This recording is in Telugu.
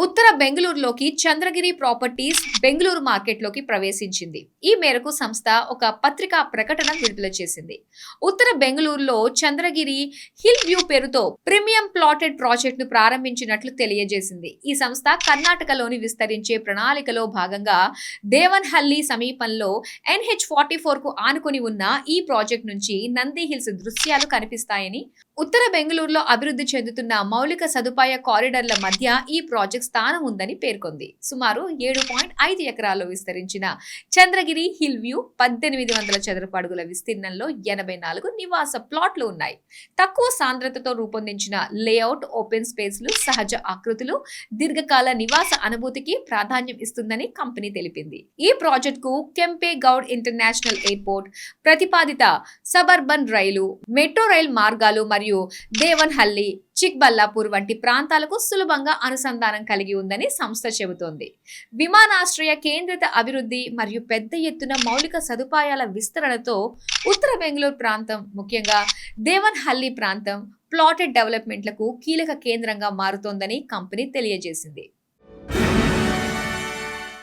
ఉత్తర బెంగళూరులోకి చంద్రగిరి ప్రాపర్టీస్ బెంగళూరు మార్కెట్లోకి ప్రవేశించింది. ఈ మేరకు సంస్థ ఒక పత్రికా ప్రకటన విడుదల చేసింది. ఉత్తర బెంగళూరులో చంద్రగిరి హిల్ వ్యూ పేరుతో ప్రీమియం ప్లాటెడ్ ప్రాజెక్టును ప్రారంభించినట్లు తెలియజేసింది. ఈ సంస్థ కర్ణాటకలోని విస్తరించే ప్రణాళికలో భాగంగా దేవన్హల్లి సమీపంలో NH44 కు ఆనుకుని ఉన్న ఈ ప్రాజెక్టు నుంచి నంది హిల్స్ దృశ్యాలు కనిపిస్తాయని, ఉత్తర బెంగళూరులో అభివృద్ధి చెందుతున్న మౌలిక సదుపాయ కారిడార్ల మధ్య ఈ ప్రాజెక్ట్ స్థానం ఉందని పేర్కొంది. సుమారు 7.5 ఎకరాల్లో విస్తరించిన చంద్రగిరి హిల్ వ్యూ 1800 చదరపు అడుగుల విస్తీర్ణంలో 84 నివాస ప్లాట్లు ఉన్నాయి. తక్కువ సాంద్రతతో రూపొందించిన లేఅవుట్, ఓపెన్ స్పేస్లు, సహజ ఆకృతులు దీర్ఘకాల నివాస అనుభూతికి ప్రాధాన్యం ఇస్తుందని కంపెనీ తెలిపింది. ఈ ప్రాజెక్టుకు కెంపే గౌడ్ ఇంటర్నేషనల్ ఎయిర్పోర్ట్, ప్రతిపాదిత సబర్బన్ రైలు, మెట్రో రైల్ మార్గాలు మరియు దేవన్హల్లి, చిక్బల్లాపూర్ వంటి ప్రాంతాలకు సులభంగా అనుసంధానం కలిగి ఉందని సంస్థ చెబుతోంది. విమానాశ్రయ కేంద్రిత అభివృద్ధి మరియు పెద్ద ఎత్తున మౌలిక సదుపాయాల విస్తరణతో ఉత్తర బెంగళూరు ప్రాంతం, ముఖ్యంగా దేవన్హల్లి ప్రాంతం ప్లాటెడ్ డెవలప్మెంట్లకు కీలక కేంద్రంగా మారుతోందని కంపెనీ తెలియజేసింది.